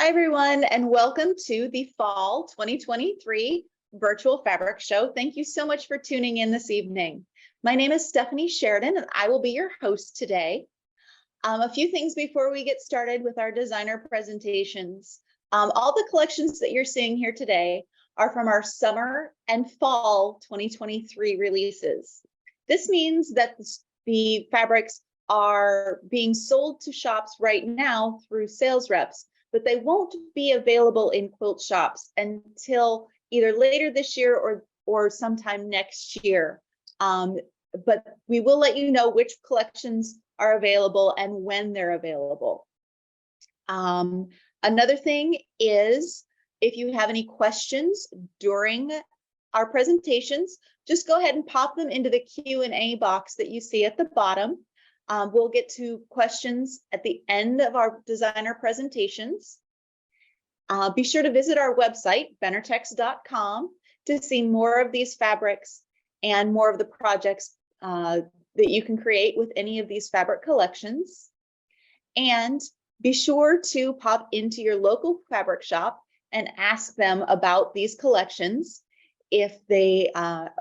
Hi, everyone, and welcome to the Fall 2023 Virtual Fabric Show. Thank you so much for tuning in this evening. My name is Stephanie Sheridan, and I will be your host today. A few things before we get started with our designer presentations. All the collections that you're seeing here today are from our summer and fall 2023 releases. This means that the fabrics are being sold to shops right now through sales reps, but they won't be available in quilt shops until either later this year or sometime next year. But we will let you know which collections are available and when they're available. Another thing is, if you have any questions during our presentations, just go ahead and pop them into the Q&A box that you see at the bottom. We'll get to questions at the end of our designer presentations. Be sure to visit our website, benartex.com, to see more of these fabrics and more of the projects that you can create with any of these fabric collections. And be sure to pop into your local fabric shop and ask them about these collections. If they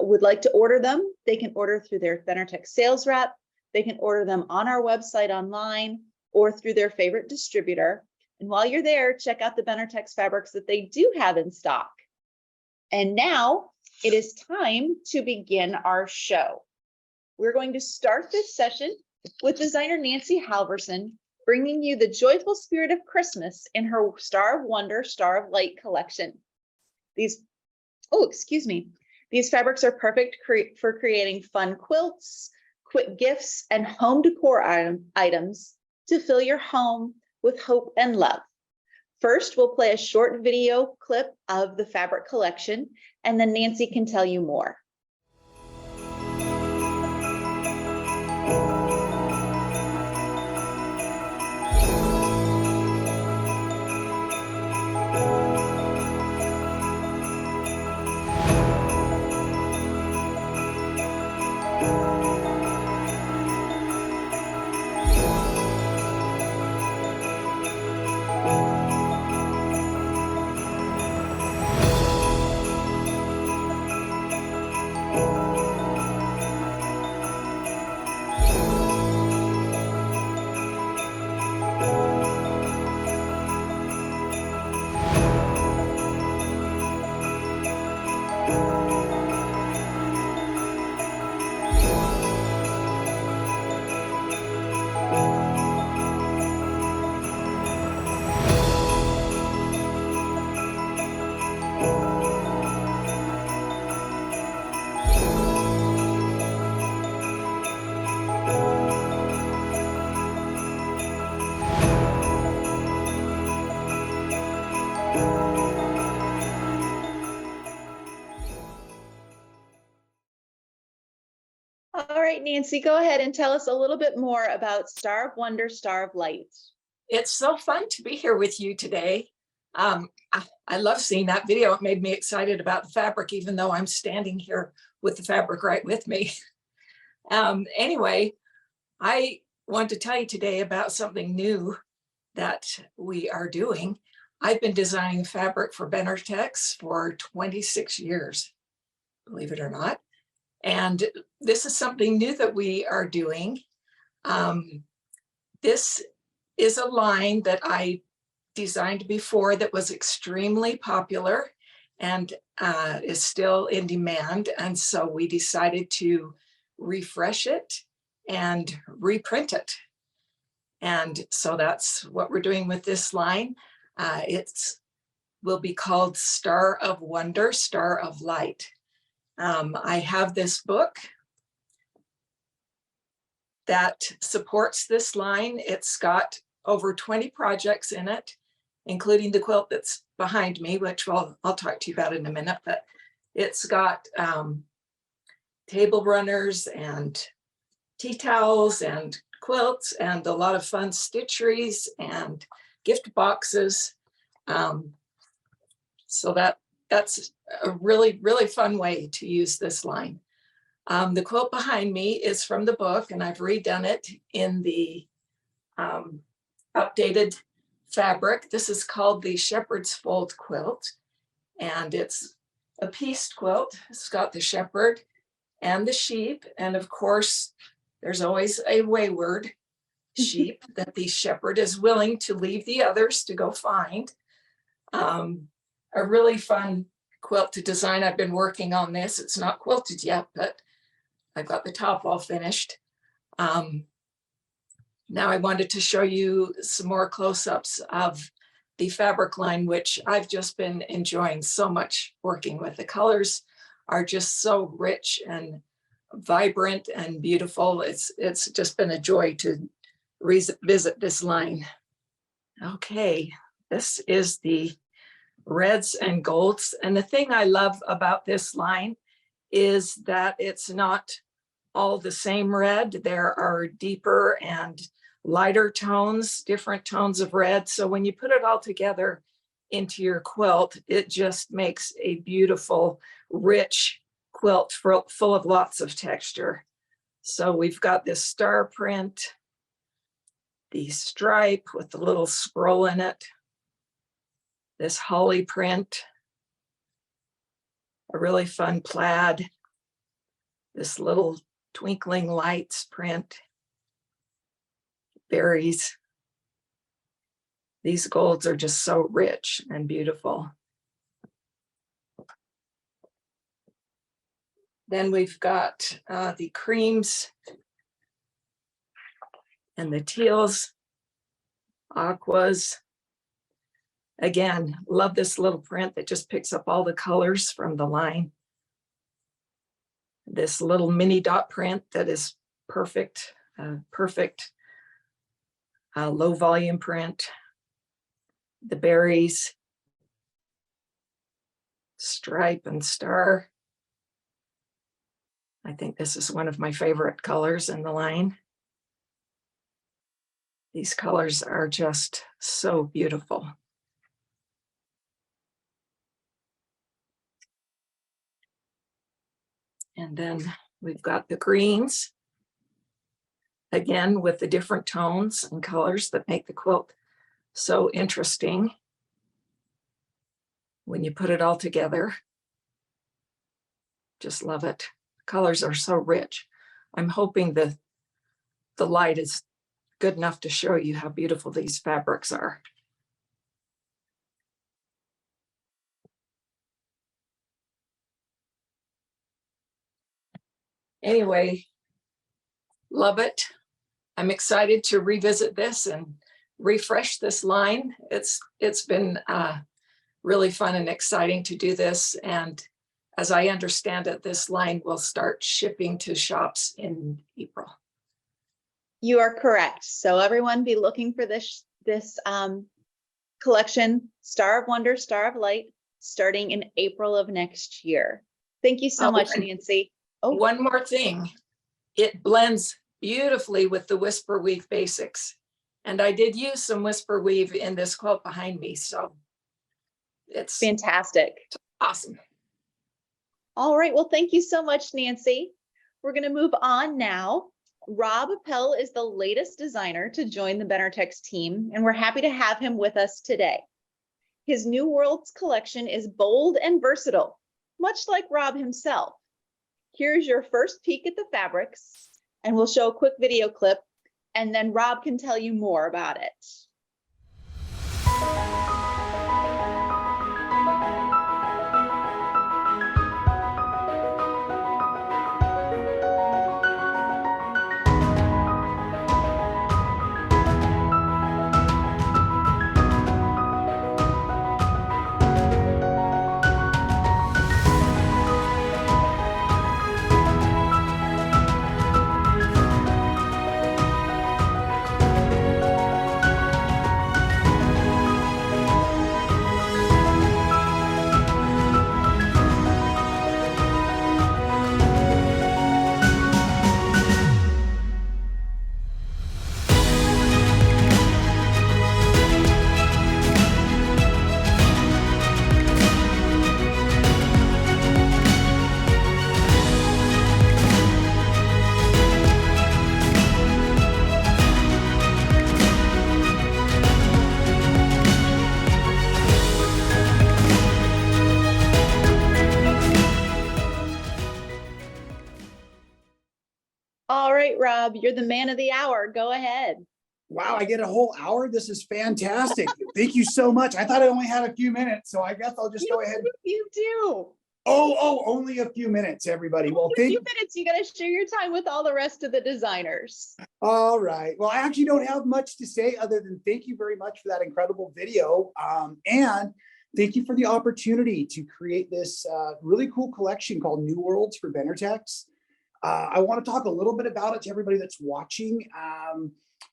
would like to order them, they can order through their Benartex sales rep. They can order them on our website online or through their favorite distributor. And while you're there, check out the Benartex fabrics that they do have in stock. And now it is time to begin our show. We're going to start this session with designer Nancy Halverson, bringing you the joyful spirit of Christmas in her Star of Wonder, Star of Light collection. These fabrics are perfect for creating fun quilts, quick gifts, and home decor items to fill your home with hope and love. First, we'll play a short video clip of the fabric collection, and then Nancy can tell you more. All right, Nancy, go ahead and tell us a little bit more about Star of Wonder, Star of Light. It's so fun to be here with you today. I love seeing that video. It made me excited about the fabric, even though I'm standing here with the fabric right with me. Anyway, I want to tell you today about something new that we are doing. I've been designing fabric for Benartex for 26 years, believe it or not. And this is something new that we are doing. This is a line that I designed before that was extremely popular and is still in demand. And so we decided to refresh it and reprint it. And so that's what we're doing with this line. It will be called Star of Wonder, Star of Light. I have this book that supports this line. It's got over 20 projects in it, including the quilt that's behind me, which I'll talk to you about in a minute. But it's got table runners and tea towels and quilts and a lot of fun stitcheries and gift boxes. So that's a really, really fun way to use this line. The quilt behind me is from the book, and I've redone it in the updated fabric. This is called the Shepherd's Fold quilt, and it's a pieced quilt. It's got the shepherd and the sheep, and of course, there's always a wayward sheep that the shepherd is willing to leave the others to go find. A really fun quilt to design. I've been working on this. It's not quilted yet, but I've got the top all finished. Now I wanted to show you some more close-ups of the fabric line, which I've just been enjoying so much working with. The colors are just so rich and vibrant and beautiful. It's just been a joy to revisit this line. Okay, this is the reds and golds. And the thing I love about this line is that it's not all the same red. There are deeper and lighter tones, different tones of red. So when you put it all together into your quilt, it just makes a beautiful, rich quilt full of lots of texture. So we've got this star print, the stripe with the little scroll in it, this holly print, a really fun plaid, this little twinkling lights print, berries. These golds are just so rich and beautiful. Then we've got the creams and the teals, aquas. Again, love this little print that just picks up all the colors from the line. This little mini dot print that is perfect, low volume print. The berries, stripe and star. I think this is one of my favorite colors in the line. These colors are just so beautiful. And then we've got the greens, again, with the different tones and colors that make the quilt so interesting when you put it all together. Just love it. Colors are so rich. I'm hoping the light is good enough to show you how beautiful these fabrics are. Anyway, love it. I'm excited to revisit this and refresh this line. It's been really fun and exciting to do this. And as I understand it, this line will start shipping to shops in April. You are correct. So everyone be looking for this collection, Star of Wonder, Star of Light, starting in April of next year. Thank you so much, Nancy. Oh, one more thing. It blends beautifully with the Whisper Weave basics. And I did use some Whisper Weave in this quilt behind me. So it's fantastic. Awesome. All right. Well, thank you so much, Nancy. We're going to move on now. Rob Appell is the latest designer to join the Benartex team, and we're happy to have him with us today. His New Worlds collection is bold and versatile, much like Rob himself. Here's your first peek at the fabrics, and we'll show a quick video clip, and then Rob can tell you more about it. All right, Rob, you're the man of the hour. Go ahead. Wow, I get a whole hour. This is fantastic. Thank you so much. I thought I only had a few minutes, so I guess I'll just go ahead. You do. Only a few minutes, everybody. Well, A few minutes. You got to share your time with all the rest of the designers. All right. Well, I actually don't have much to say other than thank you very much for that incredible video. And thank you for the opportunity to create this really cool collection called New Worlds for Benartex. I want to talk a little bit about it to everybody that's watching.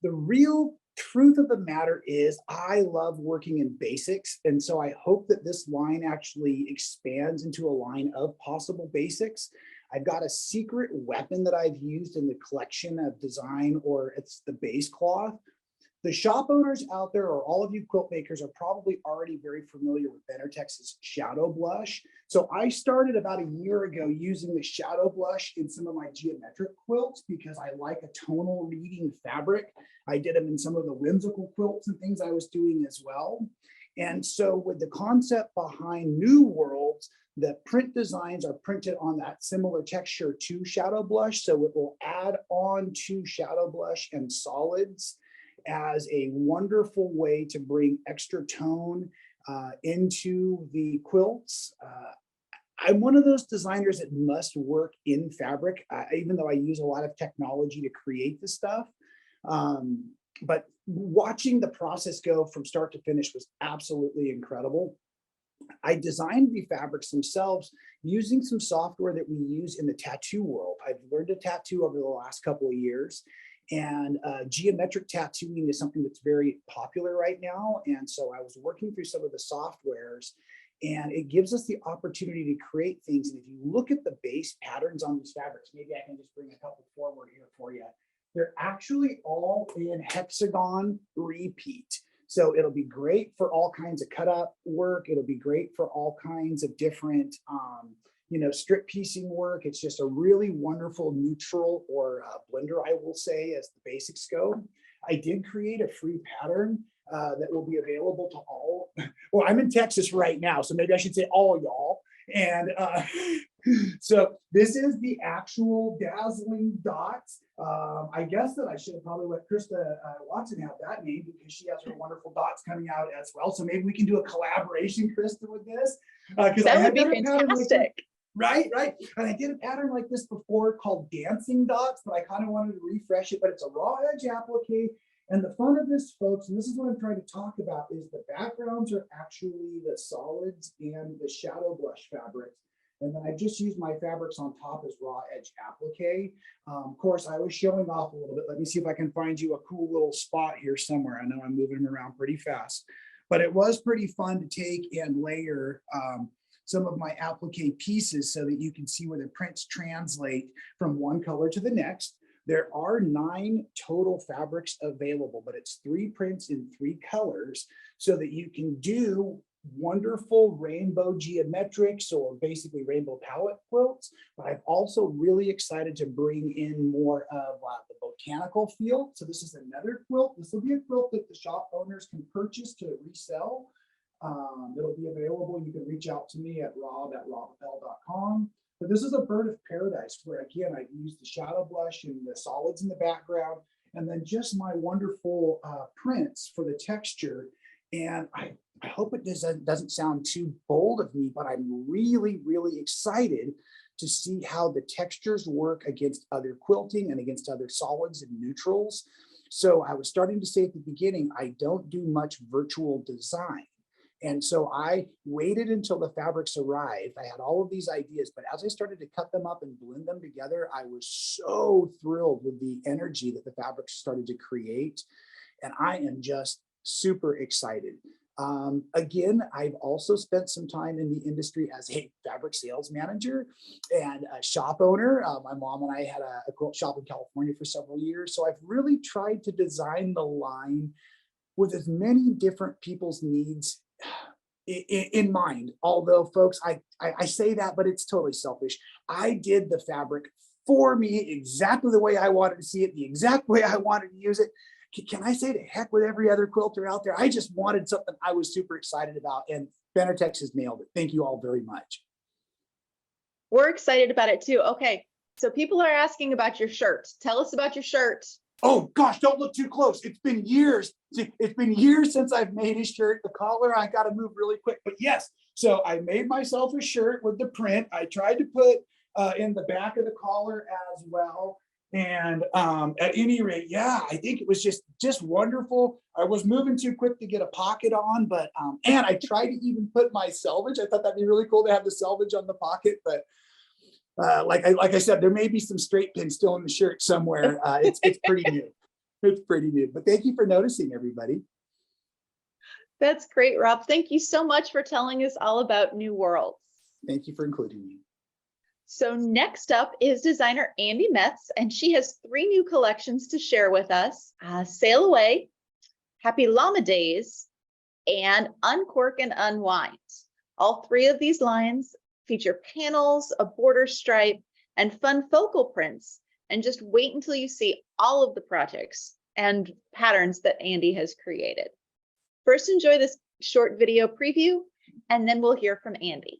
The real truth of the matter is I love working in basics. And so I hope that this line actually expands into a line of possible basics. I've got a secret weapon that I've used in the collection of design, or it's the base cloth. The shop owners out there, or all of you quilt makers, are probably already very familiar with Benartex's shadow blush. So I started about a year ago using the shadow blush in some of my geometric quilts because I like a tonal reading fabric. I did them in some of the whimsical quilts and things I was doing as well. And so with the concept behind New Worlds, the print designs are printed on that similar texture to shadow blush. So it will add on to shadow blush and solids as a wonderful way to bring extra tone into the quilts. I'm one of those designers that must work in fabric, even though I use a lot of technology to create the stuff. But watching the process go from start to finish was absolutely incredible. I designed the fabrics themselves using some software that we use in the tattoo world. I've learned to tattoo over the last couple of years. And geometric tattooing is something that's very popular right now. And so I was working through some of the softwares, and it gives us the opportunity to create things. And if you look at the base patterns on these fabrics, maybe I can just bring a couple forward here for you. They're actually all in hexagon repeat. So it'll be great for all kinds of cut up work. It'll be great for all kinds of different strip piecing work. It's just a really wonderful neutral or blender, I will say, as the basics go. I did create a free pattern that will be available to all. Well, I'm in Texas right now, so maybe I should say all y'all. And so this is the actual dazzling dots. I guess that I should have probably let Krista Watson have that name because she has her wonderful dots coming out as well. So maybe we can do a collaboration, Krista, with this. That would be fantastic. Right. And I did a pattern like this before called dancing dots, but I kind of wanted to refresh it, but it's a raw edge applique. And the fun of this, folks, and this is what I'm trying to talk about, is the backgrounds are actually the solids and the shadow blush fabrics. And then I just used my fabrics on top as raw edge applique. Of course, I was showing off a little bit. Let me see if I can find you a cool little spot here somewhere. I know I'm moving them around pretty fast, but it was pretty fun to take and layer some of my applique pieces so that you can see where the prints translate from one color to the next. There are 9 total fabrics available, but it's 3 prints in 3 colors so that you can do wonderful rainbow geometrics or basically rainbow palette quilts. But I'm also really excited to bring in more of the botanical feel. So this is another quilt. This will be a quilt that the shop owners can purchase to resell. It'll be available. You can reach out to me at rob@robappell.com. But this is a bird of paradise where, again, I use the shadow blush and the solids in the background, and then just my wonderful prints for the texture. And I hope it doesn't sound too bold of me, but I'm really, really excited to see how the textures work against other quilting and against other solids and neutrals. So I was starting to say at the beginning, I don't do much virtual design. And so I waited until the fabrics arrived. I had all of these ideas, but as I started to cut them up and blend them together, I was so thrilled with the energy that the fabrics started to create. And I am just super excited. Again, I've also spent some time in the industry as a fabric sales manager and a shop owner. My mom and I had a quilt shop in California for several years. So I've really tried to design the line with as many different people's needs in mind. Although, folks, I say that, but it's totally selfish. I did the fabric for me exactly the way I wanted to see it, the exact way I wanted to use it. Can I say to heck with every other quilter out there? I just wanted something I was super excited about, and Benartex has nailed it. Thank you all very much. We're excited about it too. Okay, So people are asking about your shirt. Tell us about your shirt. Oh gosh, don't look too close. It's been years. See, it's been years since I've made a shirt. The collar, I got to move really quick. But yes, so I made myself a shirt with the print. I tried to put in the back of the collar as well. And at any rate, yeah, I think it was just wonderful. I was moving too quick to get a pocket on, but and I tried to even put my selvage. I thought that'd be really cool to have the selvage on the pocket, but like I said, there may be some straight pins still in the shirt somewhere. It's pretty new. It's pretty new. But thank you for noticing, everybody. That's great, Rob. Thank you so much for telling us all about New Worlds. Thank you for including me. So next up is designer Andi Metz, and she has 3 new collections to share with us. Sail Away, Happy Llama Days, and Uncork and Unwind. All 3 of these lines feature panels, a border stripe, and fun focal prints. And just wait until you see all of the projects and patterns that Andi has created. First, enjoy this short video preview, and then we'll hear from Andi.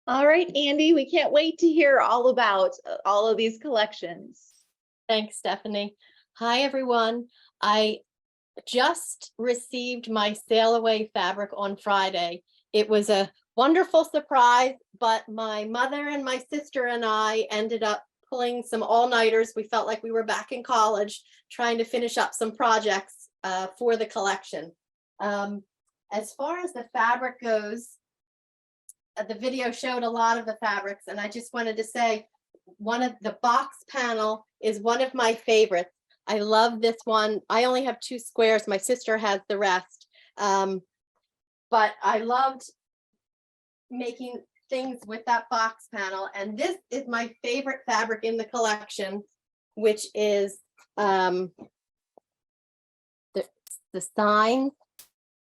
All right, Andi, we can't wait to hear all about all of these collections. Thanks, Stephanie. Hi, everyone. I just received my Sail Away fabric on Friday. It was a wonderful surprise, but my mother and my sister and I ended up pulling some all-nighters. We felt like we were back in college trying to finish up some projects for the collection. As far as the fabric goes, the video showed a lot of the fabrics, and I just wanted to say one of the box panel is one of my favorites. I love this one. I only have 2 squares. My sister has the rest. But I loved making things with that box panel. And this is my favorite fabric in the collection, which is the sign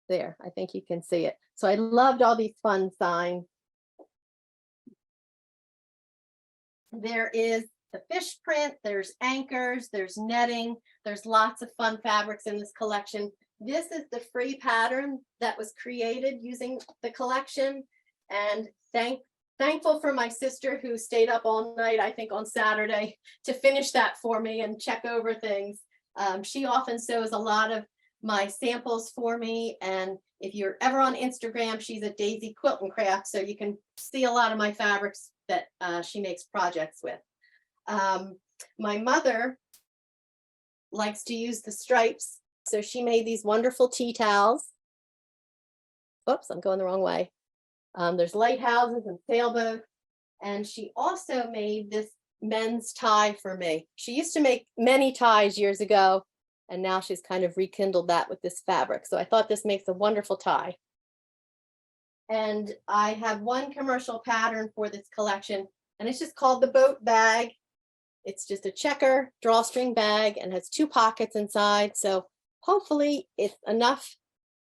there. I think you can see it. So I loved all these fun signs. There is the fish print, there's anchors, there's netting, there's lots of fun fabrics in this collection. This is the free pattern that was created using the collection, and thankful for my sister who stayed up all night, I think on Saturday, to finish that for me and check over things. She often sews a lot of my samples for me, and if you're ever on Instagram, she's at Daisy Quilt and Craft, so you can see a lot of my fabrics that she makes projects with. My mother likes to use the stripes, so she made these wonderful tea towels. Oops, I'm going the wrong way. There's lighthouses and sailboats, and she also made this men's tie for me. She used to make many ties years ago, and now she's kind of rekindled that with this fabric. So I thought this makes a wonderful tie. And I have one commercial pattern for this collection, and it's just called the boat bag. It's just a checker drawstring bag and has 2 pockets inside. So hopefully it's enough.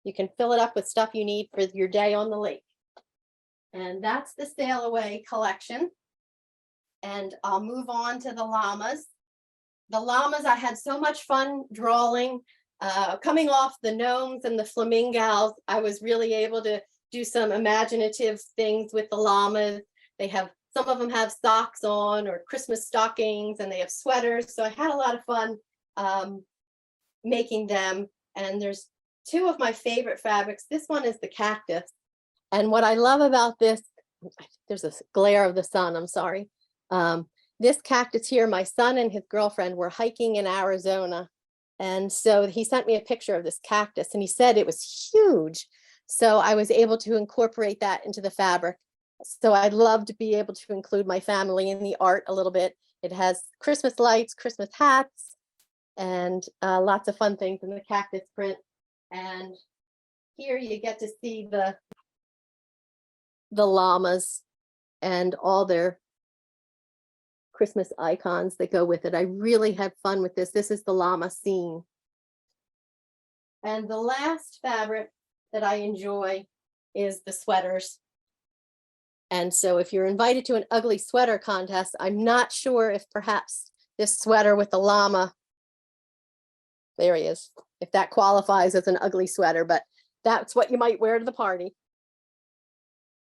You can fill it up with stuff you need for your day on the lake. And that's the Sail Away collection. And I'll move on to the llamas. The llamas, I had so much fun drawing. Coming off the gnomes and the flamingos, I was really able to do some imaginative things with the llamas. They have, some of them have socks on or Christmas stockings, and they have sweaters. So I had a lot of fun making them. And there's 2 of my favorite fabrics. This one is the cactus. And what I love about this, there's a glare of the sun, I'm sorry. This cactus here, my son and his girlfriend were hiking in Arizona. And so he sent me a picture of this cactus, and he said it was huge. So I was able to incorporate that into the fabric. So I'd love to be able to include my family in the art a little bit. It has Christmas lights, Christmas hats, and lots of fun things in the cactus print. And here you get to see the llamas and all their Christmas icons that go with it. I really had fun with this. This is the llama scene. And the last fabric that I enjoy is the sweaters. And so if you're invited to an ugly sweater contest, I'm not sure if perhaps this sweater with the llama, there he is, if that qualifies as an ugly sweater, but that's what you might wear to the party.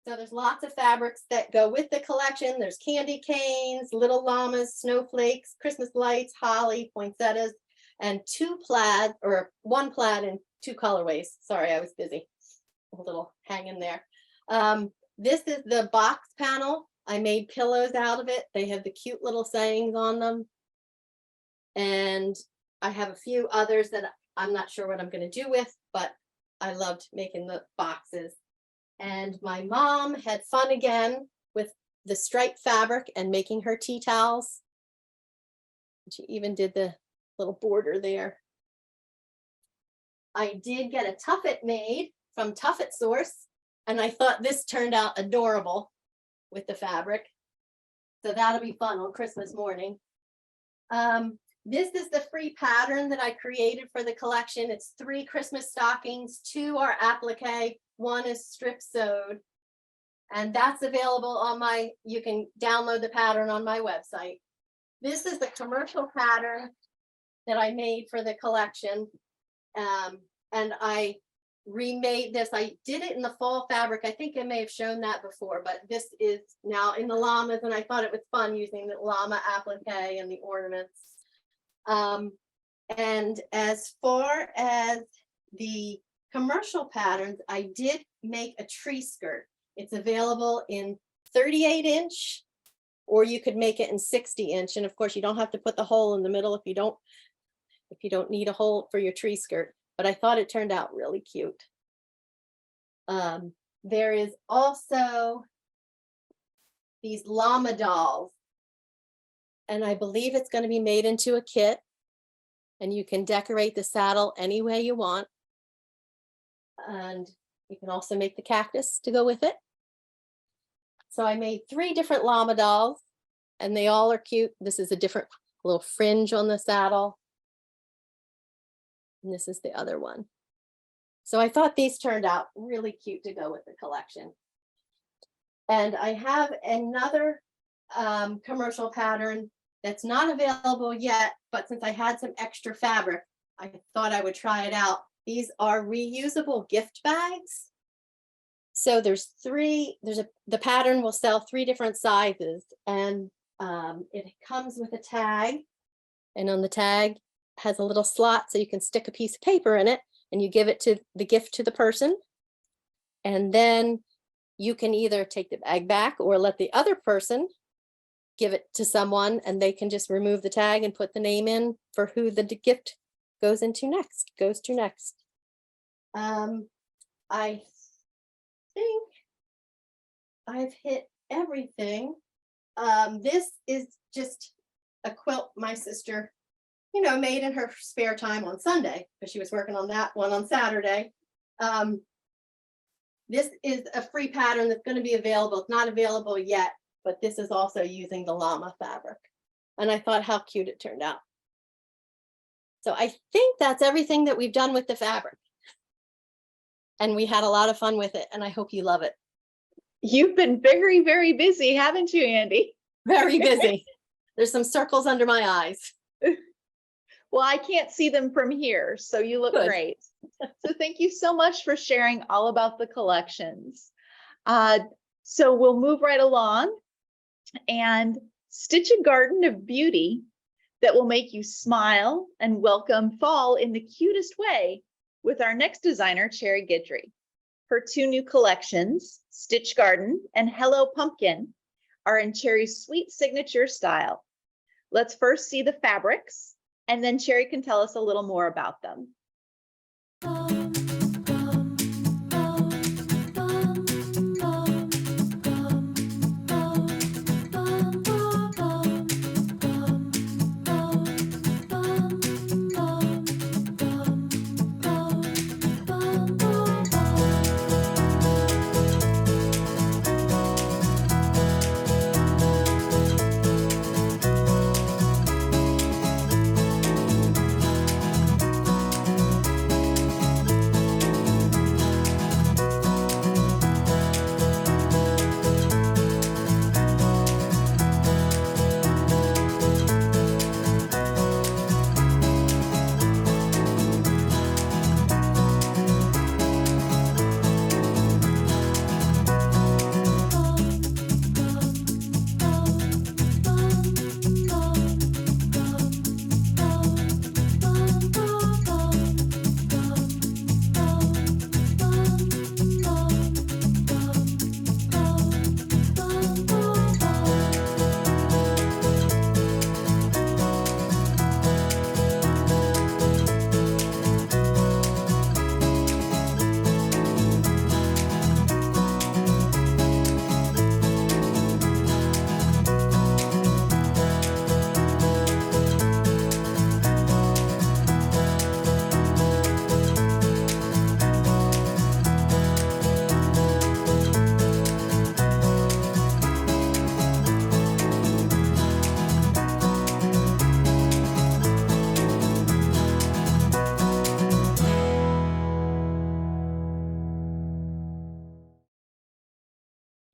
So there's lots of fabrics that go with the collection. There's candy canes, little llamas, snowflakes, Christmas lights, holly, poinsettias, and 2 plaid, or 1 plaid and 2 colorways. Sorry, I was busy. A little hang in there. This is the box panel. I made pillows out of it. They have the cute little sayings on them. And I have a few others that I'm not sure what I'm going to do with, but I loved making the boxes. And my mom had fun again with the striped fabric and making her tea towels. She even did the little border there. I did get a tuffet made from Tuffet Source, and I thought this turned out adorable with the fabric. So that'll be fun on Christmas morning. This is the free pattern that I created for the collection. It's 3 Christmas stockings, 2 are applique, 1 is strip sewed. And that's available on my, you can download the pattern on my website. This is the commercial pattern that I made for the collection. And I remade this. I did it in the fall fabric. I think I may have shown that before, but this is now in the llamas, and I thought it was fun using the llama applique and the ornaments. And as far as the commercial patterns, I did make a tree skirt. It's available in 38-inch, or you could make it in 60-inch. And of course, you don't have to put the hole in the middle if you don't need a hole for your tree skirt. But I thought it turned out really cute. There is also these llama dolls. And I believe it's going to be made into a kit. And you can decorate the saddle any way you want. And you can also make the cactus to go with it. So I made 3 different llama dolls, and they all are cute. This is a different little fringe on the saddle. And this is the other one. So I thought these turned out really cute to go with the collection. And I have another commercial pattern that's not available yet, but since I had some extra fabric, I thought I would try it out. These are reusable gift bags. So there's 3, the pattern will sell 3 different sizes, and it comes with a tag, and on the tag has a little slot so you can stick a piece of paper in it, and you give it to the gift to the person. And then you can either take the bag back or let the other person give it to someone, and they can just remove the tag and put the name in for who the gift goes to next. I think I've hit everything. This is just a quilt my sister, made in her spare time on Sunday, because she was working on that one on Saturday. This is a free pattern that's going to be available. It's not available yet, but this is also using the llama fabric. And I thought how cute it turned out. So I think that's everything that we've done with the fabric. And we had a lot of fun with it, and I hope you love it. You've been very, very busy, haven't you, Andi? Very busy. There's some circles under my eyes. Well, I can't see them from here, so you look Good. great. So thank you so much for sharing all about the collections. So we'll move right along and stitch a garden of beauty that will make you smile and welcome fall in the cutest way with our next designer, Cherry Guidry. Her 2 new collections, Stitch Garden and Hello Pumpkin, are in Cherry's sweet signature style. Let's first see the fabrics, and then Cherry can tell us a little more about them.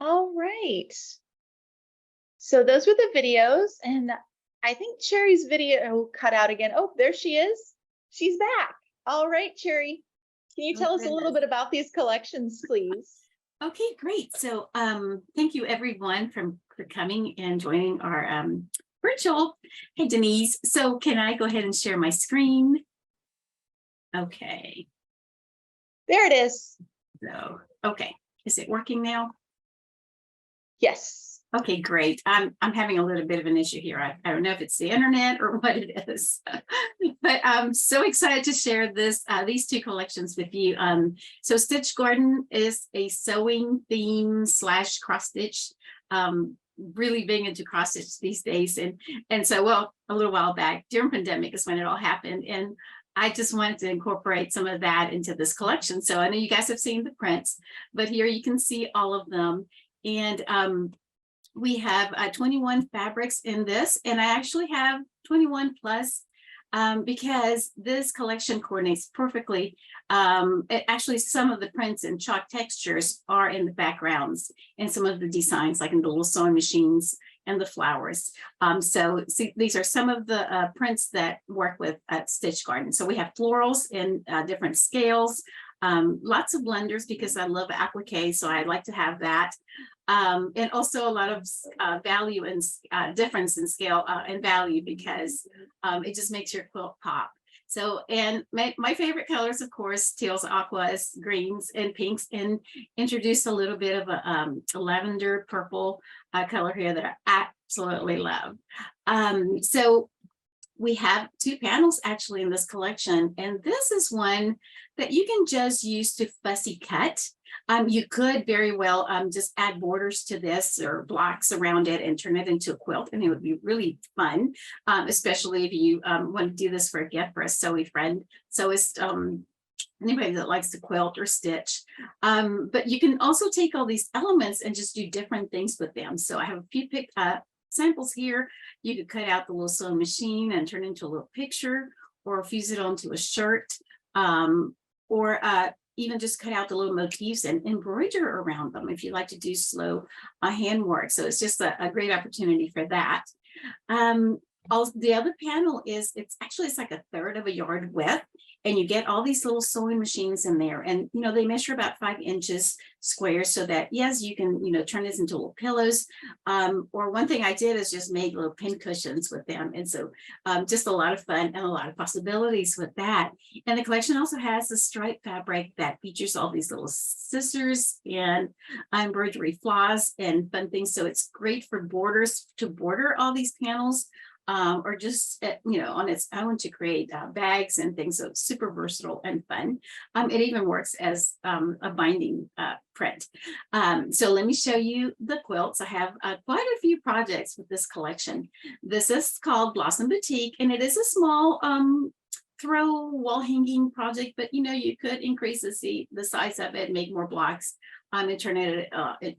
All right. So those were the videos, and I think Cherry's video cut out again. Oh, there she is. She's back. All right, Cherry. Can you tell us a little bit about these collections, please? Okay, great. So thank you everyone for coming and joining our virtual. Hey, Denise. So can I go ahead and share my screen? Okay. There it is. So, okay. Is it working now? Yes. Okay, great. I'm having a little bit of an issue here. I don't know if it's the internet or what it is, but I'm so excited to share these two collections with you. So Stitch Garden is a sewing theme / cross stitch. Really big into cross stitch these days, and so, well, a little while back during pandemic is when it all happened, and I just wanted to incorporate some of that into this collection. So I know you guys have seen the prints, but here you can see all of them, and we have 21 fabrics in this, and I actually have 21 plus because this collection coordinates perfectly. Actually, some of the prints and chalk textures are in the backgrounds and some of the designs, like in the little sewing machines and the flowers. So see, these are some of the prints that work with Stitch Garden. So we have florals in different scales, lots of blenders because I love applique, so I like to have that. And also a lot of value and difference in scale and value because it just makes your quilt pop. So, and my favorite colors, of course, teals, aquas, greens, and pinks, and introduce a little bit of a lavender purple color here that I absolutely love. So we have two panels actually in this collection, and this is one that you can just use to fussy cut. You could very well just add borders to this or blocks around it and turn it into a quilt, and it would be really fun, especially if you want to do this for a gift for a sewy friend. So it's anybody that likes to quilt or stitch. But you can also take all these elements and just do different things with them. So I have a few samples here. You could cut out the little sewing machine and turn it into a little picture, or fuse it onto a shirt, or even just cut out the little motifs and embroider around them if you like to do slow handwork. So it's just a great opportunity for that. Also, the other panel is, it's like a third of a yard width, and you get all these little sewing machines in there, and they measure about 5 inches square, so that yes, you can turn this into little pillows, or one thing I did is just made little pin cushions with them, and so just a lot of fun and a lot of possibilities with that. And the collection also has a striped fabric that features all these little scissors and embroidery flaws and fun things, so it's great for borders to border all these panels. Or just, on its own to create bags and things. So it's super versatile and fun. It even works as a binding print. So let me show you the quilts. I have quite a few projects with this collection. This is called Blossom Boutique, and it is a small throw wall hanging project, but you could increase the size of it, make more blocks, and turn it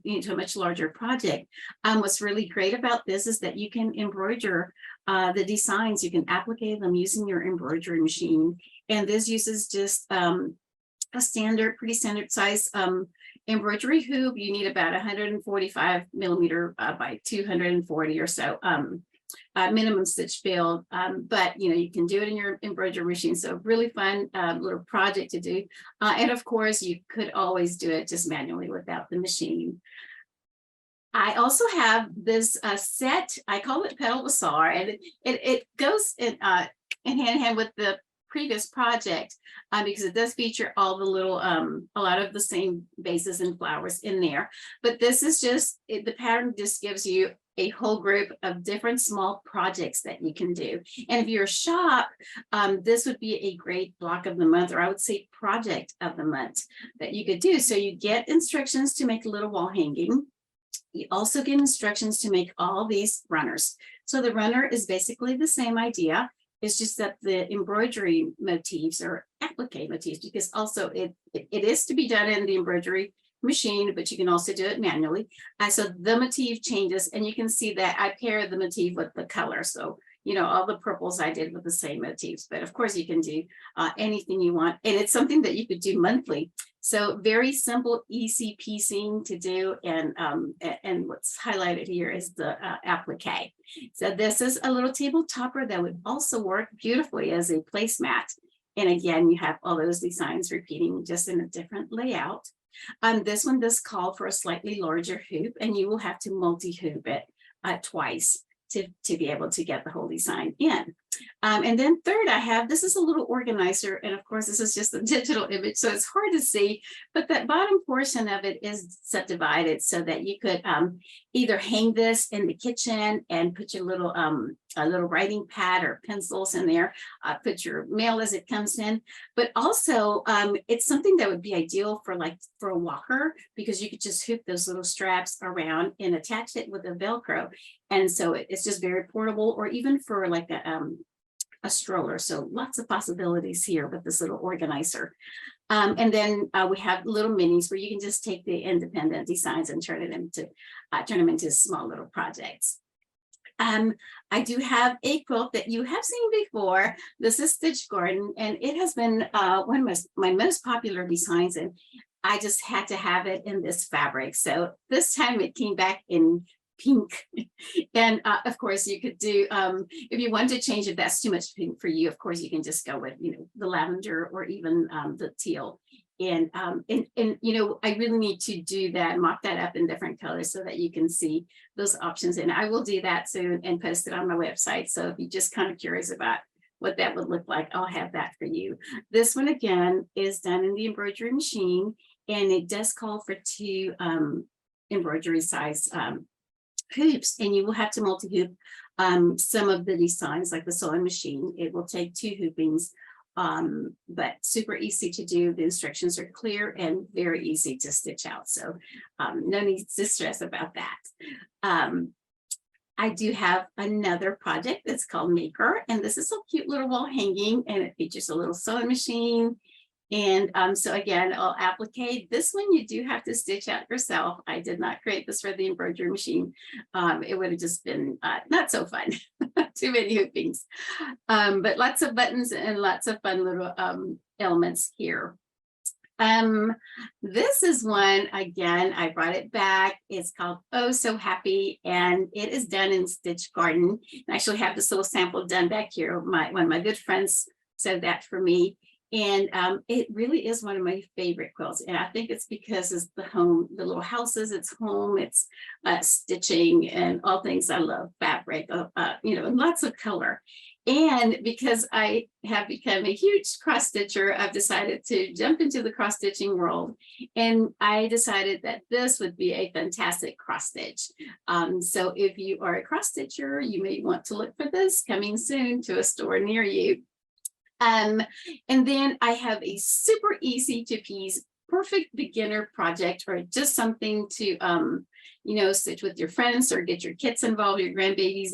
into a much larger project. What's really great about this is that you can embroider the designs. You can applique them using your embroidery machine, and this uses just a pretty standard size embroidery hoop. You need about 145 millimeter by 240 or so minimum stitch build, but you can do it in your embroidery machine. So really fun little project to do, and of course you could always do it just manually without the machine. I also have this set. I call it Petal Bazaar, and it goes in hand in hand with the previous project because it does feature all the little a lot of the same vases and flowers in there. But this is just the pattern just gives you a whole group of different small projects that you can do. And if you're a shop, this would be a great block of the month, or I would say project of the month that you could do. So you get instructions to make a little wall hanging. You also get instructions to make all these runners. So the runner is basically the same idea. It's just that the embroidery motifs are applique motifs, because also it is to be done in the embroidery machine, but you can also do it manually. And so the motif changes, and you can see that I pair the motif with the color. So all the purples I did with the same motifs, but of course you can do anything you want, and it's something that you could do monthly. So very simple, easy piecing to do, and what's highlighted here is the applique. So this is a little table topper that would also work beautifully as a placemat. And again, you have all those designs repeating just in a different layout. This one does call for a slightly larger hoop, and you will have to multi-hoop it twice to be able to get the whole design in. And then third, I have, this is a little organizer. And of course, this is just a digital image, so it's hard to see, but that bottom portion of it is subdivided so that you could either hang this in the kitchen and put your little a little writing pad or pencils in there, put your mail as it comes in. But also it's something that would be ideal for a walker, because you could just hook those little straps around and attach it with a Velcro. And so it's just very portable, or even for like a stroller. So lots of possibilities here with this little organizer. And then we have little minis where you can just take the independent designs and turn them into small little projects. I do have a quilt that you have seen before. This is Stitch Garden, and it has been one of my most popular designs, and I just had to have it in this fabric. So this time it came back in pink. And of course you could do, if you want to change, if that's too much pink for you, of course you can just go with, the lavender or even the teal. And I really need to do that, mock that up in different colors so that you can see those options. And I will do that soon and post it on my website. So if you're just kind of curious about what that would look like, I'll have that for you. This one again is done in the embroidery machine, and it does call for 2 embroidery size hoops, and you will have to multi-hoop some of the designs, like the sewing machine. It will take 2 hoopings, but super easy to do. The instructions are clear and very easy to stitch out, so no need to stress about that. I do have another project that's called Maker, and this is a cute little wall hanging, and it features a little sewing machine. And so again, I'll applique. This one you do have to stitch out yourself. I did not create this for the embroidery machine. It would have just been not so fun. Too many hoopings. But lots of buttons and lots of fun little elements here. This is one, again, I brought it back. It's called Oh So Happy, and it is done in Stitch Garden. I actually have this little sample done back here. One of my good friends sewed that for me. And it really is one of my favorite quilts. And I think it's because it's the little houses, it's home, it's stitching and all things. I love fabric, and lots of color. And because I have become a huge cross stitcher, I've decided to jump into the cross stitching world. And I decided that this would be a fantastic cross stitch. So if you are a cross stitcher, you may want to look for this, coming soon to a store near you. And then I have a super easy to please, perfect beginner project, or just something to, stitch with your friends or get your kids involved, your grandbabies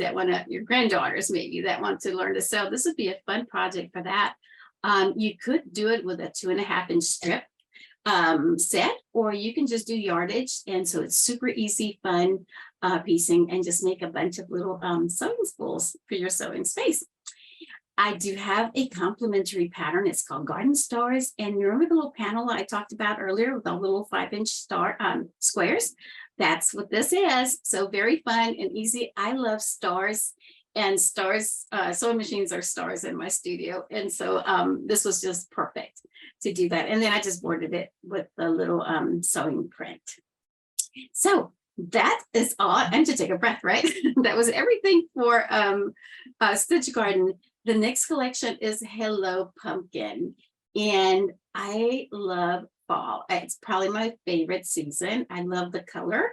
your granddaughters maybe that want to learn to sew. This would be a fun project for that. You could do it with a 2.5-inch strip set, or you can just do yardage. And so it's super easy, fun piecing, and just make a bunch of little sewing spools for your sewing space. I do have a complementary pattern. It's called Garden Stars. And you remember the little panel I talked about earlier with the little 5-inch squares? That's what this is. So very fun and easy. I love stars, and stars, sewing machines are stars in my studio. And so this was just perfect to do that. And then I just bordered it with the little sewing print. So that is all. And to take a breath, right? That was everything for Stitch Garden. The next collection is Hello Pumpkin, and I love fall. It's probably my favorite season. I love the color.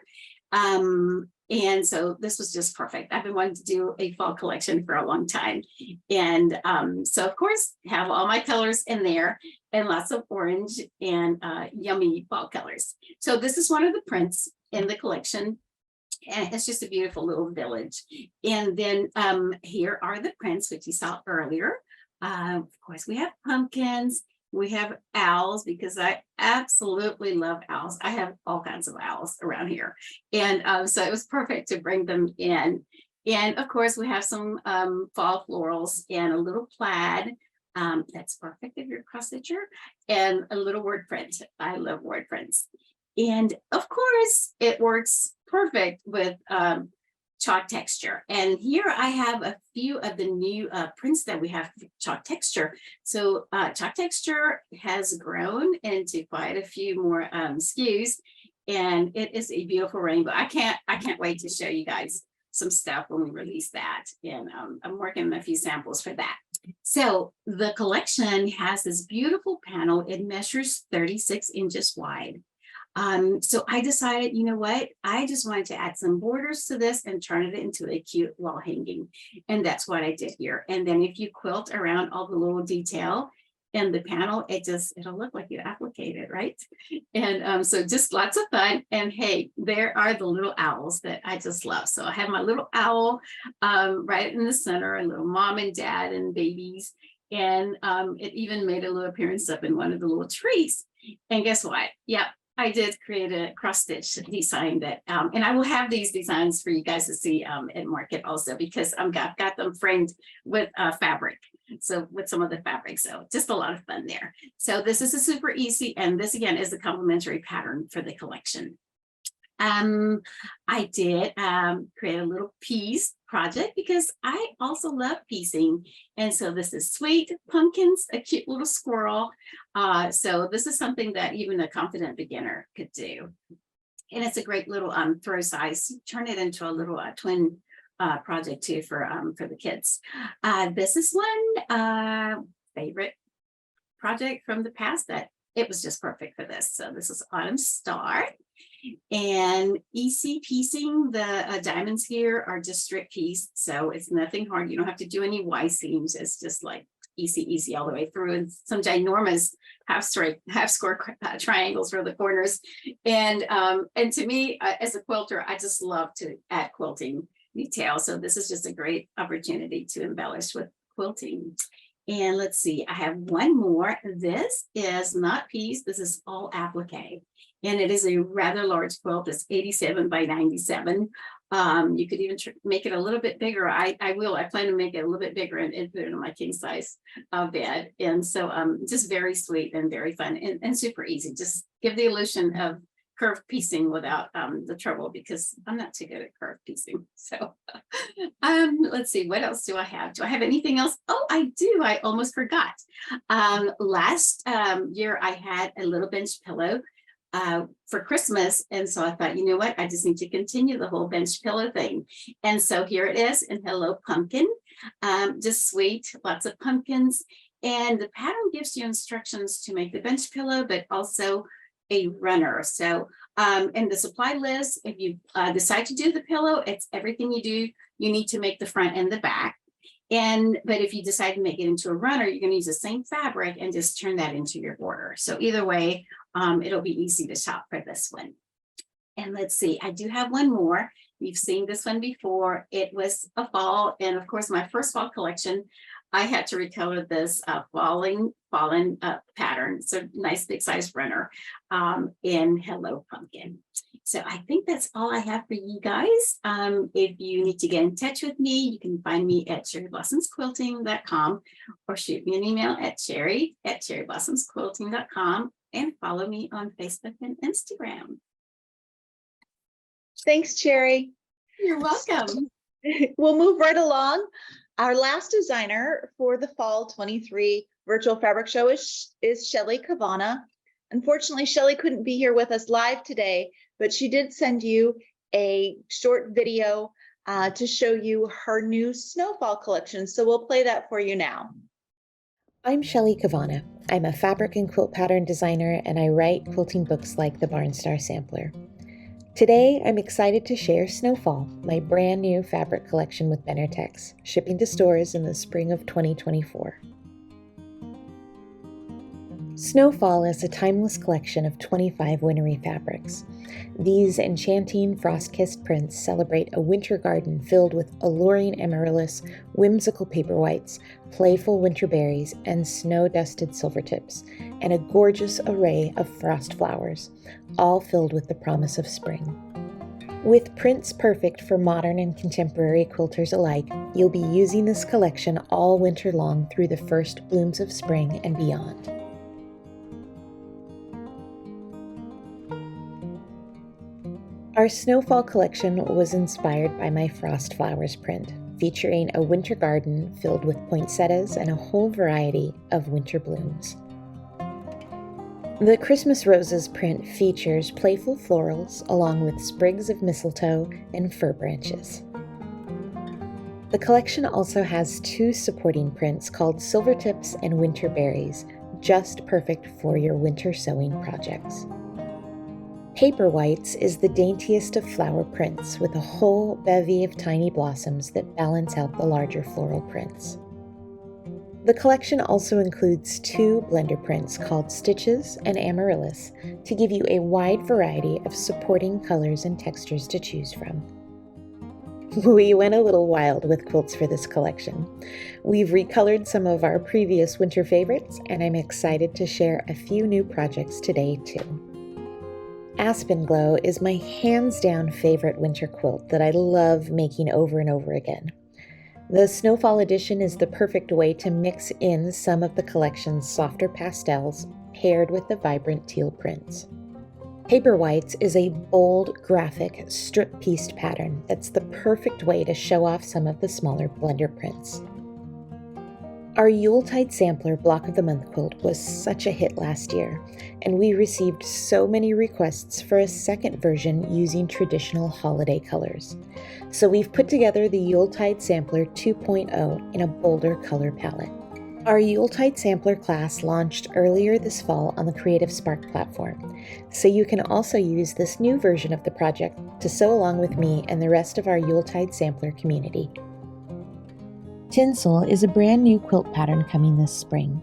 And so this was just perfect. I've been wanting to do a fall collection for a long time. And so of course, have all my colors in there and lots of orange and yummy fall colors. So this is one of the prints in the collection. And it's just a beautiful little village. And then here are the prints, which you saw earlier. Of course, we have pumpkins, we have owls, because I absolutely love owls. I have all kinds of owls around here. And so it was perfect to bring them in. And of course, we have some fall florals and a little plaid. That's perfect if you're a cross stitcher, and a little word print. I love word prints. And of course, it works perfect with chalk texture. And here I have a few of the new prints that we have for chalk texture. So chalk texture has grown into quite a few more SKUs, and it is a beautiful rainbow. I can't wait to show you guys some stuff when we release that. And I'm working on a few samples for that. So the collection has this beautiful panel. It measures 36 inches wide. So I decided, you know what, I just wanted to add some borders to this and turn it into a cute wall hanging. And that's what I did here. And then if you quilt around all the little detail in the panel, it'll look like you applicated, right? And so just lots of fun. And hey, there are the little owls that I just love. So I have my little owl right in the center, and little mom and dad and babies. And it even made a little appearance up in one of the little trees. And guess what? Yep. I did create a cross stitch design that, and I will have these designs for you guys to see at market also, because I've got them framed with fabric. So with some of the fabric, so just a lot of fun there. So this is a super easy, and this again is a complementary pattern for the collection. I did create a little piece project because I also love piecing. And so this is sweet pumpkins, a cute little squirrel. So this is something that even a confident beginner could do. And it's a great little throw size. Turn it into a little twin project too for the kids. This is one favorite project from the past that it was just perfect for this. So this is Autumn Star. And easy piecing. The diamonds here are just strip pieced, so it's nothing hard. You don't have to do any Y seams. It's just like easy all the way through, and some ginormous half square triangles for the corners. And to me, as a quilter, I just love to add quilting detail. So this is just a great opportunity to embellish with quilting. And let's see, I have one more. This is not piece. This is all applique. And it is a rather large quilt. It's 87 by 97. You could even make it a little bit bigger. I plan to make it a little bit bigger and put it on my king size bed. And so just very sweet and very fun and super easy. Just give the illusion of curved piecing without the trouble, because I'm not too good at curved piecing. So let's see, what else do I have? Do I have anything else? Oh, I do. I almost forgot. Last year I had a little bench pillow for Christmas. And so I thought, you know what, I just need to continue the whole bench pillow thing. And so here it is in Hello Pumpkin, just sweet, lots of pumpkins. And the pattern gives you instructions to make the bench pillow, but also a runner. So in the supply list, if you decide to do the pillow, it's everything you do, you need to make the front and the back. But if you decide to make it into a runner, you're going to use the same fabric and just turn that into your border. So either way, it'll be easy to shop for this one. And let's see, I do have one more. You've seen this one before. It was a fall. And of course, my first fall collection, I had to recolor this fallen pattern. So nice big size runner in Hello Pumpkin. So I think that's all I have for you guys. If you need to get in touch with me, you can find me at cherryblossoms.quilting.com or shoot me an email at cherry@cherryblossoms.quilting.com and follow me on Facebook and Instagram. Thanks, Cherry. You're welcome. We'll move right along. Our last designer for the Fall 23 Virtual Fabric Show is Shelley Cavanna. Unfortunately, Shelley couldn't be here with us live today, but she did send you a short video to show you her new snowfall collection. So we'll play that for you now. I'm Shelley Cavanna. I'm a fabric and quilt pattern designer, and I write quilting books like the Barnstar Sampler. Today, I'm excited to share Snowfall, my brand new fabric collection with Benartex, shipping to stores in the spring of 2024. Snowfall is a timeless collection of 25 wintry fabrics. These enchanting frost-kissed prints celebrate a winter garden filled with alluring amaryllis, whimsical paper whites, playful winter berries, and snow-dusted silvertips, and a gorgeous array of frost flowers, all filled with the promise of spring. With prints perfect for modern and contemporary quilters alike, you'll be using this collection all winter long through the first blooms of spring and beyond. Our Snowfall collection was inspired by my Frost Flowers print, featuring a winter garden filled with poinsettias and a whole variety of winter blooms. The Christmas Roses print features playful florals along with sprigs of mistletoe and fir branches. The collection also has 2 supporting prints called Silvertips and Winter Berries, just perfect for your winter sewing projects. Paper Whites is the daintiest of flower prints with a whole bevy of tiny blossoms that balance out the larger floral prints. The collection also includes 2 blender prints called Stitches and Amaryllis to give you a wide variety of supporting colors and textures to choose from. We went a little wild with quilts for this collection. We've recolored some of our previous winter favorites, and I'm excited to share a few new projects today too. Aspen Glow is my hands-down favorite winter quilt that I love making over and over again. The Snowfall edition is the perfect way to mix in some of the collection's softer pastels paired with the vibrant teal prints. Paper Whites is a bold, graphic, strip-pieced pattern that's the perfect way to show off some of the smaller blender prints. Our Yuletide Sampler Block of the Month quilt was such a hit last year, and we received so many requests for a second version using traditional holiday colors. So we've put together the Yuletide Sampler 2.0 in a bolder color palette. Our Yuletide Sampler class launched earlier this fall on the Creative Spark platform, so you can also use this new version of the project to sew along with me and the rest of our Yuletide Sampler community. Tinsel is a brand new quilt pattern coming this spring.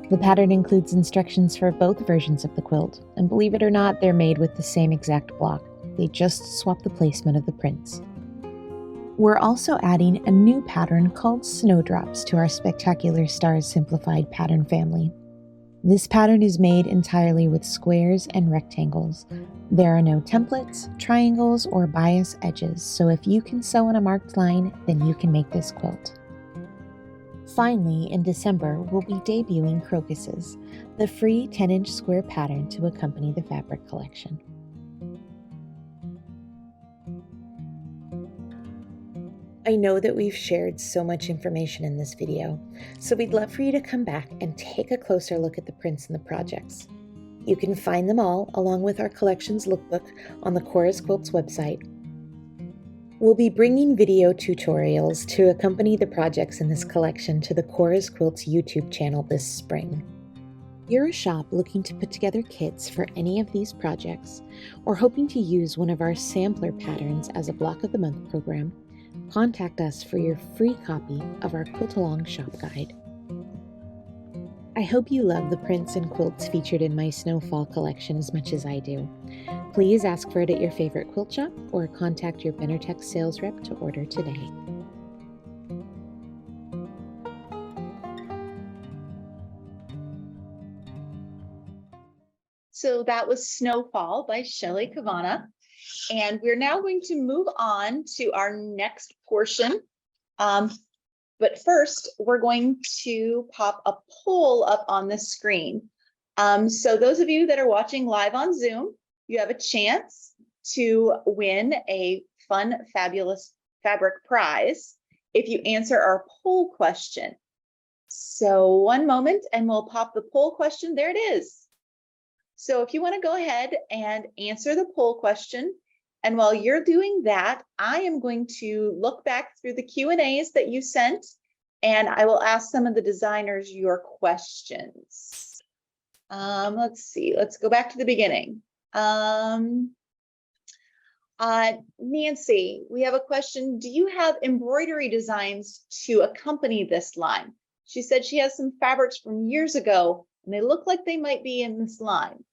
The pattern includes instructions for both versions of the quilt, and believe it or not, they're made with the same exact block. They just swap the placement of the prints. We're also adding a new pattern called Snowdrops to our Spectacular Stars Simplified pattern family. This pattern is made entirely with squares and rectangles. There are no templates, triangles, or bias edges, so if you can sew on a marked line, then you can make this quilt. Finally, in December, we'll be debuting Crocuses, the free 10-inch square pattern to accompany the fabric collection. I know that we've shared so much information in this video, so we'd love for you to come back and take a closer look at the prints and the projects. You can find them all, along with our collections lookbook, on the Chorus Quilts website. We'll be bringing video tutorials to accompany the projects in this collection to the Chorus Quilts YouTube channel this spring. If you're a shop looking to put together kits for any of these projects, or hoping to use one of our sampler patterns as a Block of the Month program, contact us for your free copy of our Quilt Along Shop Guide. I hope you love the prints and quilts featured in my Snowfall collection as much as I do. Please ask for it at your favorite quilt shop or contact your Benartex sales rep to order today. So that was Snowfall by Shelley Cavanna. And we're now going to move on to our next portion. But first, we're going to pop a poll up on the screen. So those of you that are watching live on Zoom, you have a chance to win a fun, fabulous fabric prize if you answer our poll question. So one moment and we'll pop the poll question. There it is. So if you want to go ahead and answer the poll question, and while you're doing that, I am going to look back through the Q&As that you sent, and I will ask some of the designers your questions. Let's see, let's go back to the beginning. Nancy, we have a question. Do you have embroidery designs to accompany this line? She said she has some fabrics from years ago, and they look like they might be in this line.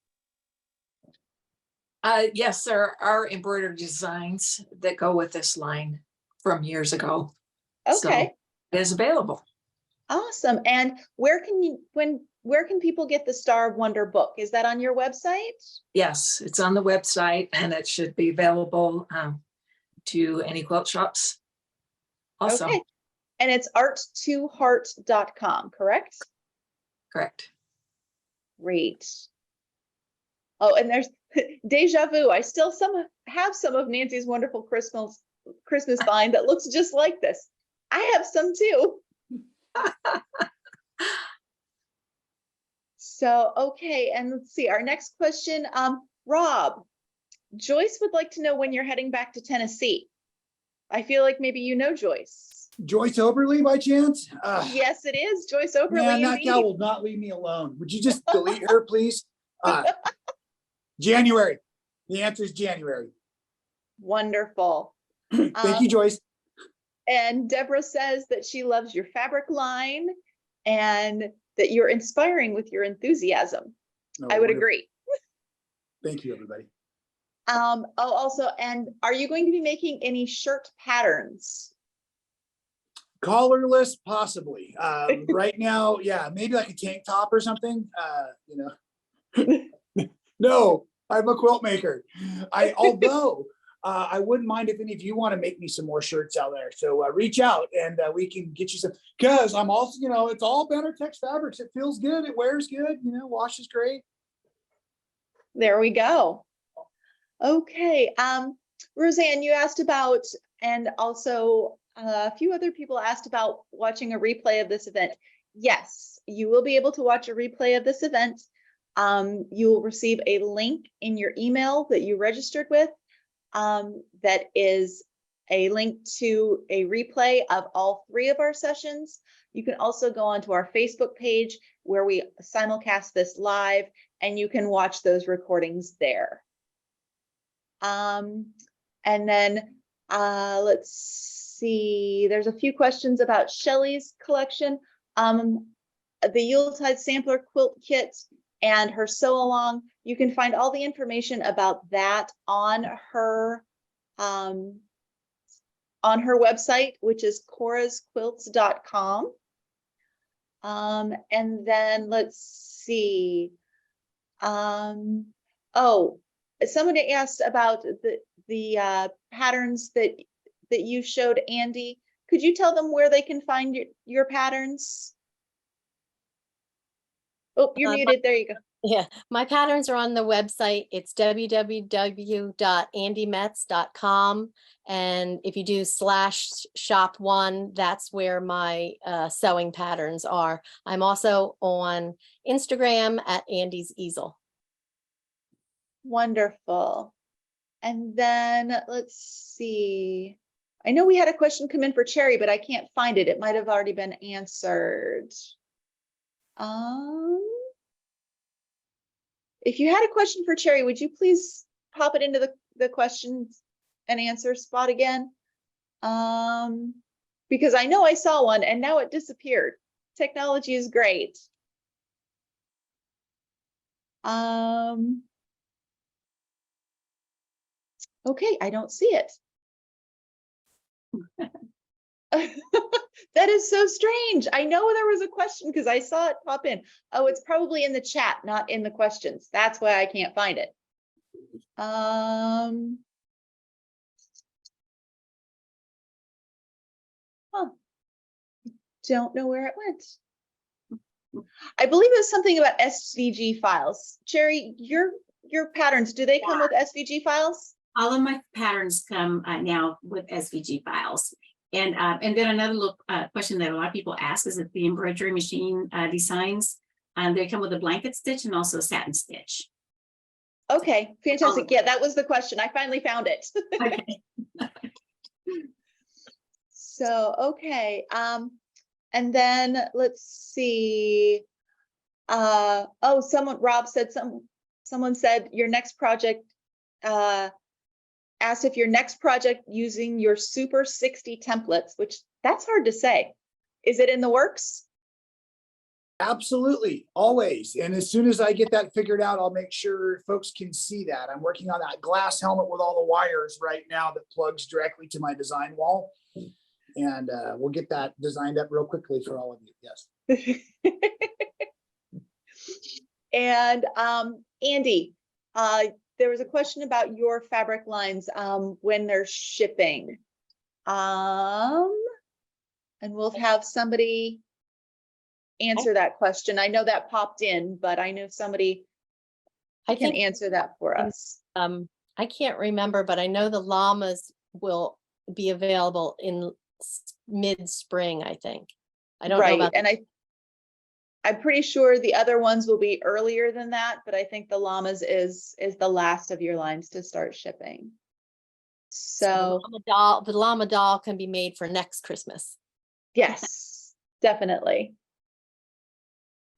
Yes, there are embroidered designs that go with this line from years ago. Okay. So it is available. Awesome. And where can people get the Star of Wonder book? Is that on your website? Yes, it's on the website and it should be available to any quilt shops also. Okay. And it's art2heart.com, correct? Correct. Great. Oh, and there's deja vu. I still have some of Nancy's wonderful Christmas vine that looks just like this. I have some too. So, okay, and let's see, our next question, Rob, Joyce would like to know when you're heading back to Tennessee. I feel like maybe you know Joyce. Joyce Oberly by chance? Yes, it is Joyce Oberly. Man, that gal Indeed. will not leave me alone. Would you just delete her, please? January. The answer is January. Wonderful. Thank you, Joyce. And Deborah says that she loves your fabric line and that you're inspiring with your enthusiasm. Oh, I would wonderful. agree. Thank you, everybody. Oh, also, and are you going to be making any shirt patterns? Collarless, possibly. Right now, yeah, maybe like a tank top or something. No, I'm a quilt maker. Although I wouldn't mind if any of you want to make me some more shirts out there. So reach out and we can get you some. Because I'm also, it's all Benartex fabrics. It feels good. It wears good. Washes great. There we go. Okay. Roseanne, you asked about, and also a few other people asked about watching a replay of this event. Yes, you will be able to watch a replay of this event. You will receive a link in your email that you registered with. That is a link to a replay of all 3 of our sessions. You can also go onto our Facebook page where we simulcast this live, and you can watch those recordings there. And then let's see, there's a few questions about Shelley's collection. The Yuletide Sampler Quilt Kit and her sew along. You can find all the information about that on her website, which is corasquilts.com. And then let's see. Oh, somebody asked about the patterns that you showed, Andi. Could you tell them where they can find your patterns? Oh, you're muted. There you go. Yeah, my patterns are on the website. It's www.andimetz.com. And if you do /shop1, that's where my sewing patterns are. I'm also on Instagram at Andi's Easel. Wonderful. And then let's see. I know we had a question come in for Cherry, but I can't find it. It might have already been answered. If you had a question for Cherry, would you please pop it into the questions and answer spot again? Because I know I saw one and now it disappeared. Technology is great. Okay, I don't see it. That is so strange. I know there was a question because I saw it pop in. Oh, it's probably in the chat, not in the questions. That's why I can't find it. Huh. Don't know where it went. I believe it was something about SVG files. Cherry, your patterns, do they come with SVG files? All of my patterns come now with SVG files. And then another question that a lot of people ask is that the embroidery machine designs, they come with a blanket stitch and also a satin stitch. Okay, fantastic. Yeah, that was the question. I finally found it. Okay. So, okay. And then let's see. Oh, Rob said someone said your next project, asked if your next project using your Super 60 templates, which that's hard to say. Is it in the works? Absolutely, always. And as soon as I get that figured out, I'll make sure folks can see that. I'm working on that glass helmet with all the wires right now that plugs directly to my design wall. And we'll get that designed up real quickly for all of you. Yes. And Andi, there was a question about your fabric lines when they're shipping. And we'll have somebody answer that question. I know that popped in, but I know somebody can answer that for us. I can't remember, but I know the llamas will be available in mid-spring, I think. I don't know about and I'm pretty sure the other ones will be earlier than that, but I think the llamas is the last of your lines to start shipping. So the llama doll can be made for next Christmas. Yes, definitely.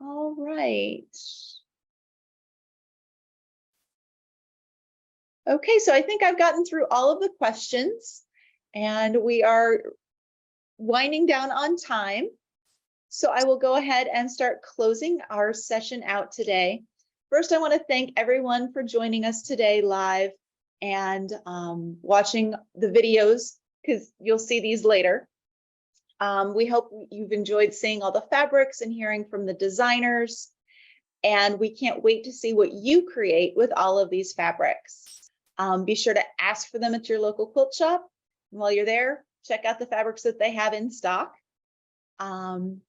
All right. Okay, so I think I've gotten through all of the questions and we are winding down on time. So I will go ahead and start closing our session out today. First, I want to thank everyone for joining us today live and watching the videos, because you'll see these later. We hope you've enjoyed seeing all the fabrics and hearing from the designers. And we can't wait to see what you create with all of these fabrics. Be sure to ask for them at your local quilt shop. And while you're there, check out the fabrics that they have in stock. And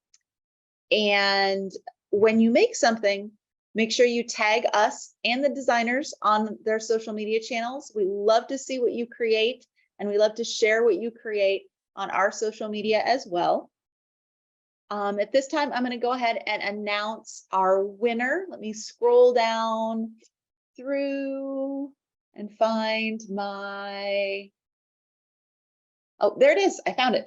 when you make something, make sure you tag us and the designers on their social media channels. We love to see what you create, and we love to share what you create on our social media as well. At this time, I'm going to go ahead and announce our winner. Let me scroll down through and find my, oh, there it is. I found it.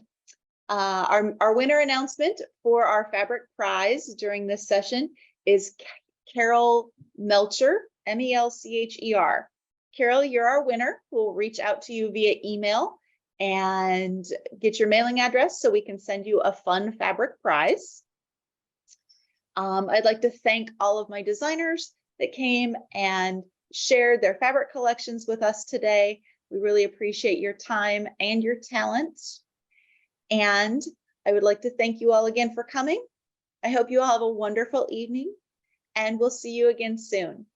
Our winner announcement for our fabric prize during this session is Carol Melcher, M-E-L-C-H-E-R. Carol, you're our winner. We'll reach out to you via email and get your mailing address so we can send you a fun fabric prize. I'd like to thank all of my designers that came and shared their fabric collections with us today. We really appreciate your time and your talents. And I would like to thank you all again for coming. I hope you all have a wonderful evening, and we'll see you again soon.